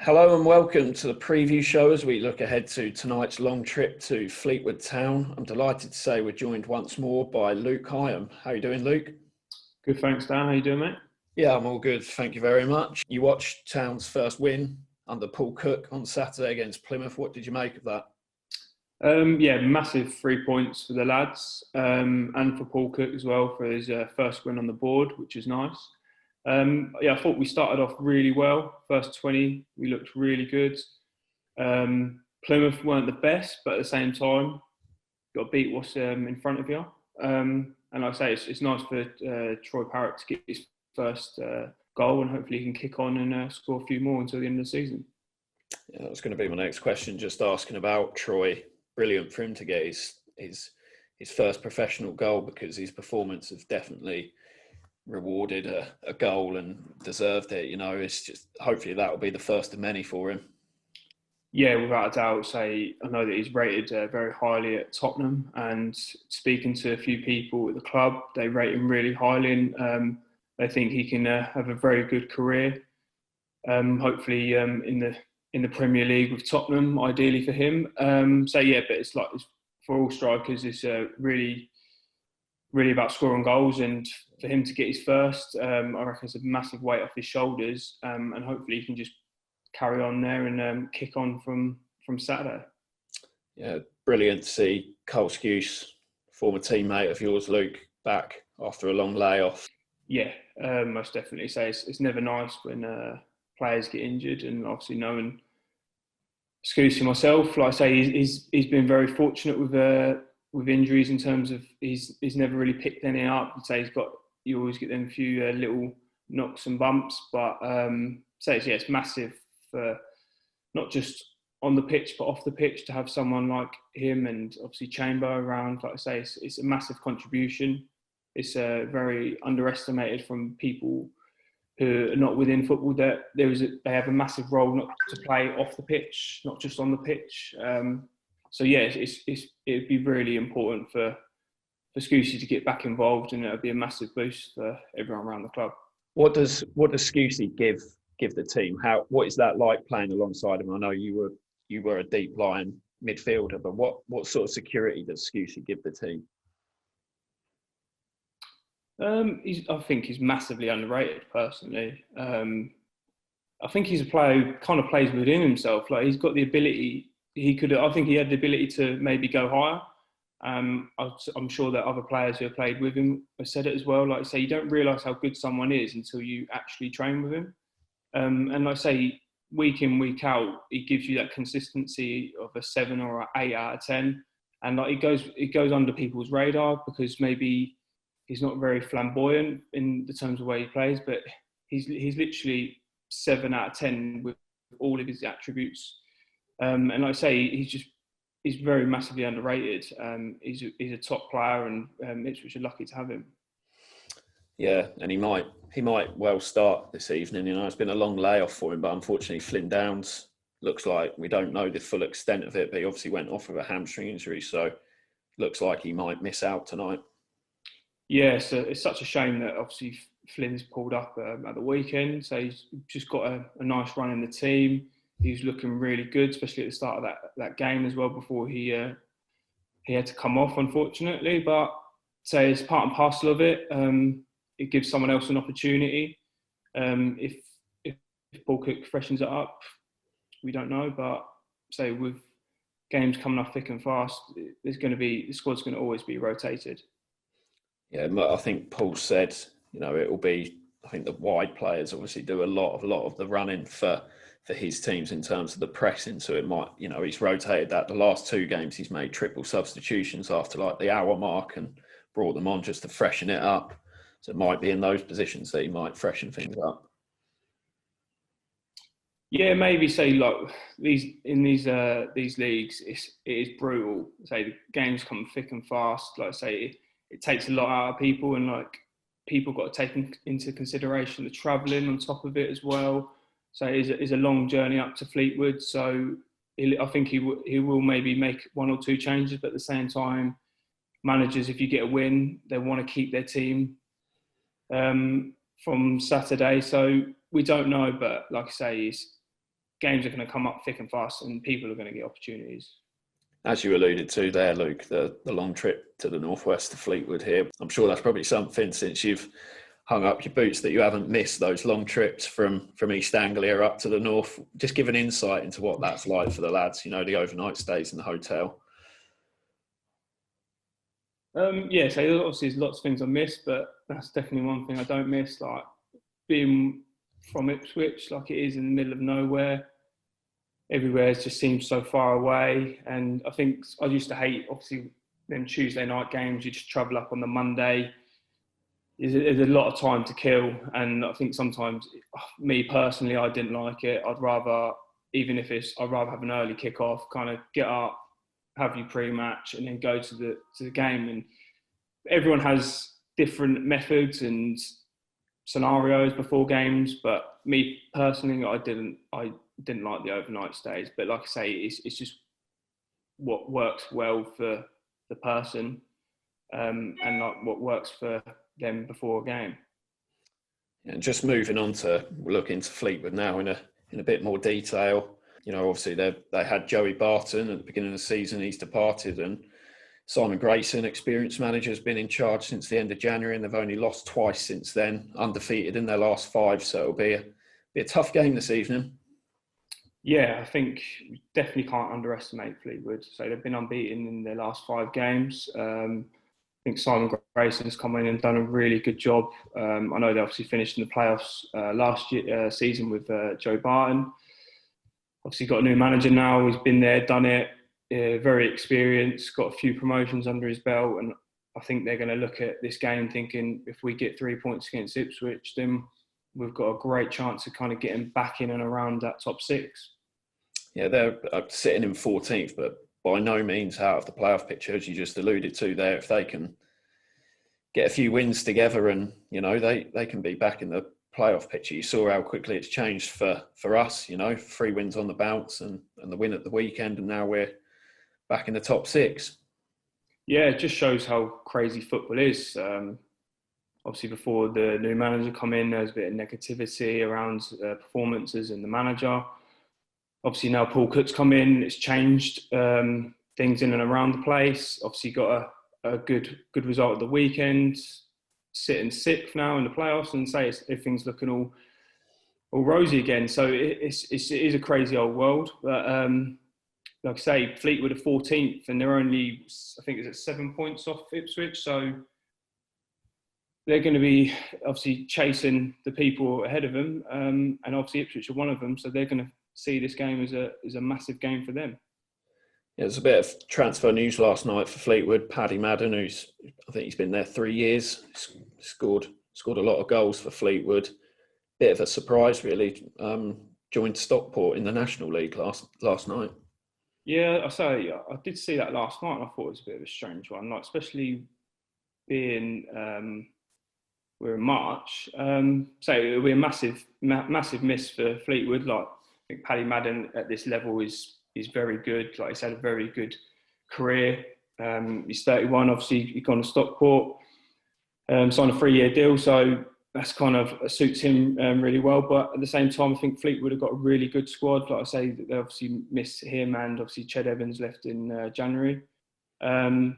Hello and welcome to the preview show as we look ahead to tonight's long trip to Fleetwood Town. I'm delighted to say we're joined once more by Luke Hyam. How are you doing, Luke? Good, thanks, Dan. How you doing, mate? Yeah, I'm all good. Thank you very much. You watched Town's first win under Paul Cook on Saturday against Plymouth. What did you make of that? Yeah, massive 3 points for the lads and for Paul Cook as well for his first win on the board, which is nice. I thought we started off really well. First 20, we looked really good. Plymouth weren't the best, but at the same time, got to beat what's in front of you. And like I say, it's nice for Troy Parrott to get his first goal, and hopefully he can kick on and score a few more until the end of the season. Yeah, that was going to be my next question, just asking about Troy. Brilliant for him to get his first professional goal, because his performance has definitely rewarded a goal and deserved it. You know, it's just hopefully that will be the first of many for him. Yeah, without a doubt. I know that he's rated very highly at Tottenham, and speaking to a few people at the club, they rate him really highly, and they think he can have a very good career. Hopefully, in the Premier League with Tottenham, ideally for him. But it's like for all strikers, it's really about scoring goals, and for him to get his first, I reckon it's a massive weight off his shoulders, and hopefully he can just carry on there and kick on from Saturday. Yeah, brilliant to see Cole Skuse, former teammate of yours, Luke, back after a long layoff. Yeah, most definitely. It's never nice when players get injured, and obviously knowing Skuse myself, like I say, he's been very fortunate with injuries in terms of he's never really picked any up. I'd say you always get them few little knocks and bumps, but it's massive for not just on the pitch but off the pitch to have someone like him, and obviously Chamber around. Like I say, it's a massive contribution. It's very underestimated from people who are not within football, that they have a massive role not to play off the pitch, not just on the pitch. It'd be really important for Skusey to get back involved, and it would be a massive boost for everyone around the club. What does Skusey give the team? What is that like playing alongside him? I know you were a deep line midfielder, but what sort of security does Skusey give the team? I think he's massively underrated, personally. I think he's a player who kind of plays within himself. Like, he's got the ability. I think he had the ability to maybe go higher. I'm sure that other players who have played with him have said it as well. Like I say, you don't realise how good someone is until you actually train with him. And like I say, week in, week out, he gives you that consistency of a 7 or an 8 out of 10. And like it goes under people's radar because maybe he's not very flamboyant in the terms of the way he plays, but he's literally 7 out of 10 with all of his attributes. And like I say, he's very massively underrated. He's a top player, and Ipswich are lucky to have him. Yeah, and he might well start this evening. You know, it's been a long layoff for him, but unfortunately, Flynn Downs looks like we don't know the full extent of it, but he obviously went off with a hamstring injury, so looks like he might miss out tonight. Yeah, so it's such a shame that obviously Flynn's pulled up at the weekend. So he's just got a nice run in the team. He's looking really good, especially at the start of that game as well, before he had to come off, unfortunately. But it's part and parcel of it. It gives someone else an opportunity. If Paul Cook freshens it up, we don't know. But with games coming up thick and fast, the squad's going to always be rotated. Yeah, I think Paul said, it will be. I think the wide players obviously do a lot of the running for his teams in terms of the pressing. So it might, he's rotated that. The last 2 games, he's made triple substitutions after like the hour mark and brought them on just to freshen it up. So it might be in those positions that he might freshen things up. Yeah, maybe these leagues, it is brutal. The games come thick and fast. Like I say, it takes a lot out of people, and people got to take into consideration the travelling on top of it as well. So it is a long journey up to Fleetwood. So I think he will maybe make 1 or 2 changes, but at the same time, managers, if you get a win, they want to keep their team from Saturday. So we don't know, but like I say, games are going to come up thick and fast, and people are going to get opportunities. As you alluded to there, Luke, the long trip to the northwest of Fleetwood here, I'm sure that's probably something, since you've hung up your boots, that you haven't missed those long trips from East Anglia up to the north. Just give an insight into what that's like for the lads, you know, the overnight stays in the hotel. So obviously there's lots of things I miss, but that's definitely one thing I don't miss. Like being from Ipswich, like it is in the middle of nowhere. Everywhere just seems so far away, and I think I used to hate, obviously, them Tuesday night games. You just travel up on the Monday. There's a lot of time to kill, and I think sometimes, me personally, I didn't like it. I'd rather, I'd rather have an early kick-off, kind of get up, have your pre-match, and then go to the game. And everyone has different methods and scenarios before games, but me personally, I didn't like the overnight stays. But like I say, it's just what works well for the person, and like what works for them before a game. And just moving on to look into Fleetwood now in a bit more detail. You know, obviously they had Joey Barton at the beginning of the season. He's departed, and Simon Grayson, experienced manager, has been in charge since the end of January, and they've only lost twice since then, undefeated in their last 5. So it'll be a tough game this evening. Yeah, I think we definitely can't underestimate Fleetwood. So they've been unbeaten in their last 5 games. I think Simon Grayson's come in and done a really good job. I know they obviously finished in the playoffs last season with Joe Barton. Obviously got a new manager now. He's been there, done it. Very experienced, got a few promotions under his belt, and I think they're going to look at this game thinking, if we get 3 points against Ipswich, then we've got a great chance of kind of getting back in and around that top 6. Yeah, they're sitting in 14th, but by no means out of the playoff picture, as you just alluded to there. If they can get a few wins together, and you know they can be back in the playoff picture. You saw how quickly it's changed for us. You know, 3 wins on the bounce and the win at the weekend, and now we're back in the top 6. Yeah, it just shows how crazy football is. Obviously, before the new manager come in, there's a bit of negativity around performances and the manager. Obviously, now Paul Cook's come in, it's changed things in and around the place. Obviously, got a good result at the weekend, sitting 6th now in the playoffs, and say everything's looking all rosy again. So it is a crazy old world. But like I say, Fleetwood are 14th, and they're only, I think, is it 7 points off Ipswich. So they're going to be obviously chasing the people ahead of them, and obviously Ipswich are one of them. So they're going to see this game as a massive game for them. Yeah, there's a bit of transfer news last night for Fleetwood. Paddy Madden, I think he's been there 3 years, scored a lot of goals for Fleetwood. Bit of a surprise, really. Joined Stockport in the National League last night. Yeah, I did see that last night, and I thought it was a bit of a strange one, like especially being we're in March. So it'll be a massive miss for Fleetwood. Like I think Paddy Madden at this level is very good. Like he's had a very good career. He's 31. Obviously, he's gone to Stockport, signed a 3-year deal. So that's kind of suits him really well. But at the same time, I think Fleetwood have got a really good squad. Like I say, they obviously miss him, and obviously Ched Evans left in January. But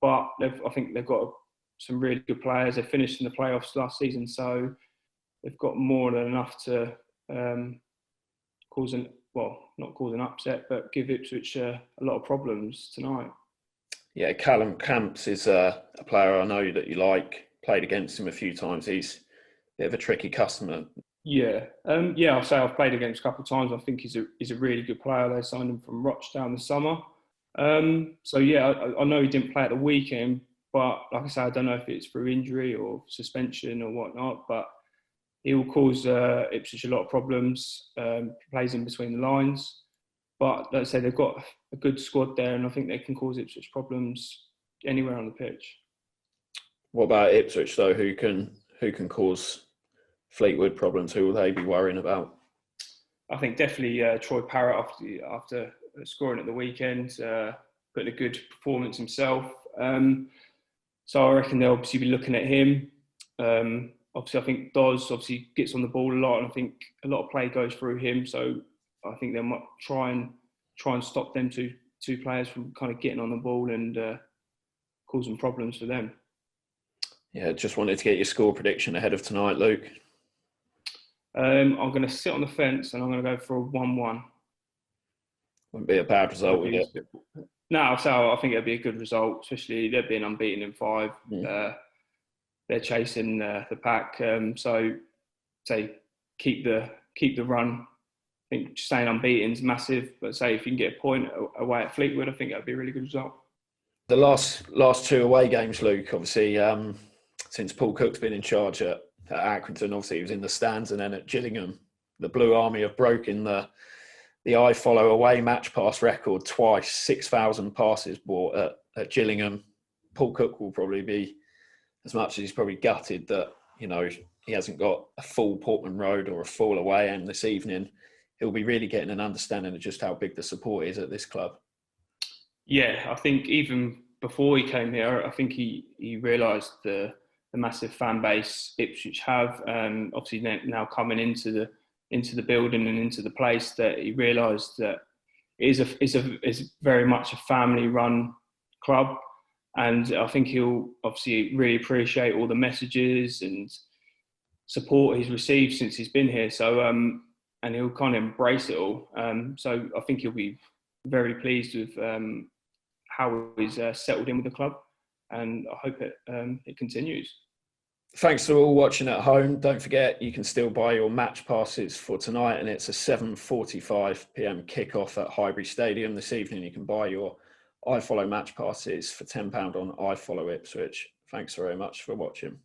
I think they've got some really good players. They finished in the playoffs last season, so they've got more than enough to not cause an upset, but give Ipswich a lot of problems tonight. Yeah, Callum Camps is a player I know that you like. Played against him a few times. He's a bit of a tricky customer. Yeah, I'll say I've played against him a couple of times. I think he's a really good player. They signed him from Rochdale in the summer. So yeah, I know he didn't play at the weekend, but like I say, I don't know if it's through injury or suspension or whatnot, but he will cause Ipswich a lot of problems. Plays in between the lines, but like I say, they've got a good squad there, and I think they can cause Ipswich problems anywhere on the pitch. What about Ipswich though? Who can cause Fleetwood problems? Who will they be worrying about? I think definitely Troy Parrott after scoring at the weekend, putting a good performance himself. So I reckon they'll obviously be looking at him. Obviously, I think Dawes obviously gets on the ball a lot, and I think a lot of play goes through him. So I think they might try and stop them two players from kind of getting on the ball and causing problems for them. Yeah, just wanted to get your score prediction ahead of tonight, Luke. I'm going to sit on the fence and I'm going to go for a 1-1. Wouldn't be a bad result, would it? No, so I think it'd be a good result, especially they've been unbeaten in 5. They're chasing the pack, so say keep the run. I think staying unbeaten is massive, but say if you can get a point away at Fleetwood, I think that'd be a really good result. The last 2 away games, Luke, obviously, since Paul Cook's been in charge at Accrington, obviously he was in the stands, and then at Gillingham, the Blue Army have broken the iFollow away match pass record twice. 6,000 passes bought at Gillingham. Paul Cook will probably be, as much as he's probably gutted that, you know, he hasn't got a full Portman Road or a full away end this evening, he'll be really getting an understanding of just how big the support is at this club. Yeah, I think even before he came here, I think he realised the massive fan base Ipswich have, and obviously now coming into the building and into the place, that he realised that it is very much a family-run club, and I think he'll obviously really appreciate all the messages and support he's received since he's been here. So and he'll kind of embrace it all. So I think he'll be very pleased with how he's settled in with the club, and I hope it continues. Thanks to all watching at home. Don't forget, you can still buy your match passes for tonight, and it's a 7:45 p.m. kickoff at Highbury Stadium this evening. You can buy your iFollow match passes for £10 on iFollow Ipswich. Thanks very much for watching.